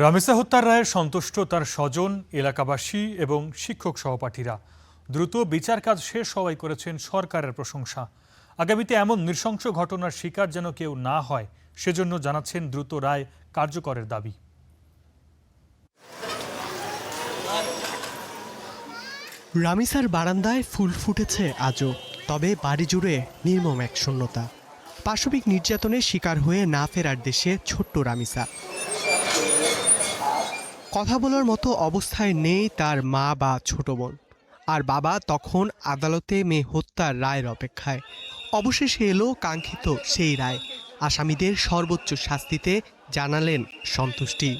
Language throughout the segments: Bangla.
রামিসা হত্যার রায়ে সন্তুষ্ট তার স্বজন, এলাকাবাসী এবং শিক্ষক সহপাঠীরা। দ্রুত বিচার কাজ শেষ হওয়াই করেছেন সরকারের প্রশংসা। আগামীতে এমন নৃশংস ঘটনার শিকার যেন কেউ না হয়, সেজন্য জানাচ্ছেন দ্রুত রায় কার্যকরের দাবি। রামিসার বারান্দায় ফুল ফুটেছে আজও, তবে বাড়ি জুড়ে নির্মম এক শূন্যতা। পাশবিক নির্যাতনের শিকার হয়ে না ফেরার দেশে ছোট্ট রামিসা। কথা বলার মতো অবস্থায় নেই তার মা বা ছোট বোন, আর বাবা তখন আদালতে মেয়ে হত্যার রায়ের অপেক্ষায়। অবশেষে এলো কাঙ্ক্ষিত সেই রায়। আসামিদের সর্বোচ্চ শাস্তিতে জানালেন সন্তুষ্টি।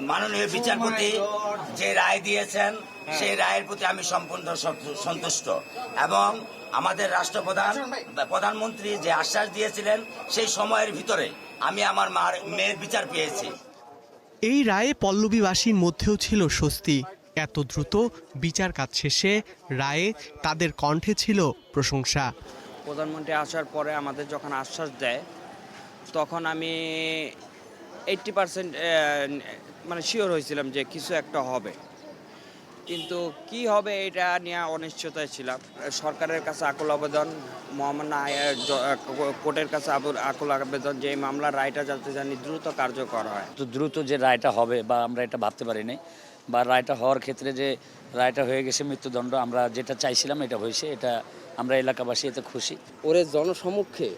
মাননীয় বিচারপতি যে রায় দিয়েছেন সেই রায়ের প্রতি আমি সম্পূর্ণ সন্তুষ্ট, এবং আমাদের প্রধানমন্ত্রী যে আশ্বাস দিয়েছিলেন সেই সময়ের ভিতরে আমি আমার মেয়ের বিচার পেয়েছি। এই রায়ে পল্লবীবাসীর মধ্যেও ছিল স্বস্তি। এত দ্রুত বিচার কাজ শেষে রায়ে তাদের কণ্ঠে ছিল প্রশংসা। প্রধানমন্ত্রী আসার পরে আমাদের যখন আশ্বাস দেয়, তখন আমি 80% মানে শিওর হয়েছিলাম যে কিছু একটা হবে, কিন্তু কি হবে এটা নিয়ে অনিশ্চয়তায় ছিলাম। সরকারের কাছে আকুল আবেদন, মহামান্য কোর্টের কাছে আকুল আবেদন যে এই মামলার রায়টা যাতে জানি দ্রুত কার্যকর হয়। তো দ্রুত যে রায়টা হবে বা আমরা এটা ভাবতে পারিনি, বা রায়টা হওয়ার ক্ষেত্রে যে রায়টা হয়ে গেছে মৃত্যুদণ্ড, আমরা যেটা চাইছিলাম এটা হয়েছে, এটা আমরা এলাকাবাসী এতে খুশি। ওরে জনসম্মুখে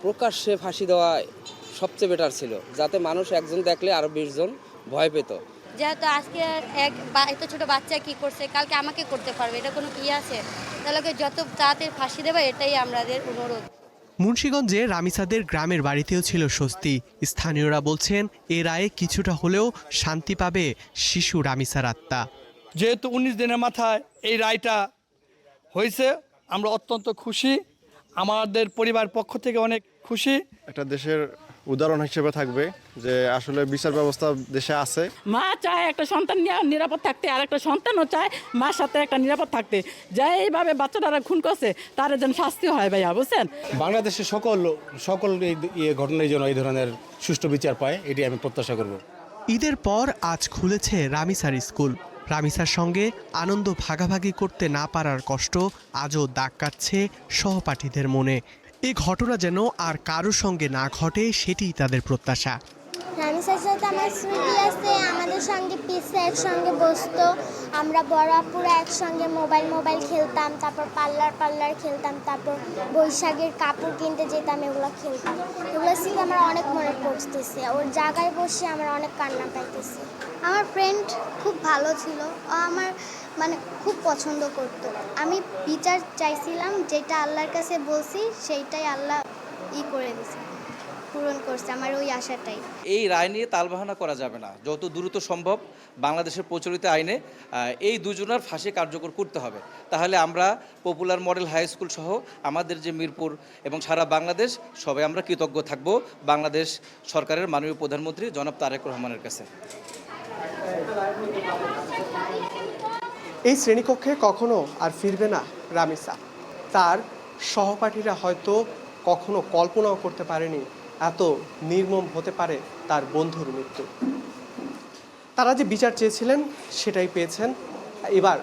প্রকাশ্যে ফাঁসি দেওয়া সবচেয়ে বেটার ছিল, যাতে মানুষ একজন দেখলে আরো 20 জন ভয় পেত। যেহেতু আজকে এত ছোট বাচ্চা কি করছে, কালকে আমাকে করতে পারবে, এটা কোনো কি আছে? তাহলে যত তাড়াতাড়ি ফাঁসি দেবে এটাই আমাদের অনুরোধ। মুন্সিগঞ্জে রামিসাদের গ্রামের বাড়িতেও ছিল স্বস্তি। স্থানীয়রা বলছেন এ রায়ে কিছুটা হলেও শান্তি পাবে শিশু রামিসার আত্মা। যেহেতু 19 দিনের মাথায় এই রায়টা হয়েছে, আমরা অত্যন্ত খুশি। আমাদের পরিবার পক্ষ থেকে অনেক খুশি। একটা দেশের উদাহরণ হিসেবে থাকবে যে আসলে বিচার ব্যবস্থা দেশে আছে। মা চায় একটা সন্তান নিরাপদ থাকতে, আর একটা সন্তানও চায় মার সাথে একটা নিরাপদ থাকতে। যা এইভাবে বাচ্চাটারা খুন করছে তার যেন শাস্তি হয় ভাইয়া, বুঝছেন? বাংলাদেশের সকল ঘটনার জন্য এই ধরনের সুষ্ঠু বিচার পায়, এটি আমি প্রত্যাশা করব। ঈদের পর আজ খুলেছে রামিসার স্কুল। রামিসার সঙ্গে আনন্দ ভাগাভাগি করতে না পারার কষ্ট আজও দাগ কাটছে সহপাঠীদের মনে। এই ঘটনা যেন আর কারোর সঙ্গে না ঘটে, সেটিই তাদের প্রত্যাশা। রামিসার সাথে আমার স্মৃতি আছে, আমাদের সঙ্গে পিসে একসঙ্গে বসতো, আমরা বড় আপুরা একসঙ্গে মোবাইল খেলতাম, তারপর পাল্লার খেলতাম, তারপর বৈশাখের কাপড় কিনতে যেতাম, এগুলো খেলতাম। এগুলো স্মৃতি আমার অনেক মনে পড়তেছে। ওর জায়গায় বসে আমার অনেক কান্না পাইতেছে। আমার ফ্রেন্ড খুব ভালো ছিল, ও আমার খুব পছন্দ করতো। আমি বিচার চাইছিলাম, যেটা আল্লাহর কাছে বলছি সেইটাই আল্লাহ করে দিয়েছে, পূরণ করছে আমার ওই আশাটাই। এই রায় নিয়ে তালবাহানা করা যাবে না। যত দ্রুত সম্ভব বাংলাদেশের প্রচলিত আইনে এই দুজনের ফাঁসি কার্যকর করতে হবে। তাহলে আমরা পপুলার মডেল হাই স্কুল সহ আমাদের যে মিরপুর এবং সারা বাংলাদেশ সবাই আমরা কৃতজ্ঞ থাকব বাংলাদেশ সরকারের মাননীয় প্রধানমন্ত্রী জনাব তারেক রহমানের কাছে। এই শ্রেণীকক্ষে কখনো আর ফিরবে না রামিসা। তার সহপাঠীরা হয়তো কখনো কল্পনাও করতে পারেনি এত নির্মম হতে পারে তার বন্ধুর মৃত্যু। তারা যে বিচার চেয়েছিলেন সেটাই পেয়েছেন। এবার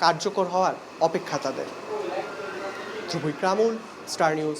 কার্যকর হওয়ার অপেক্ষা তাদের। ধ্রুব ইকরামুল, স্টার নিউজ।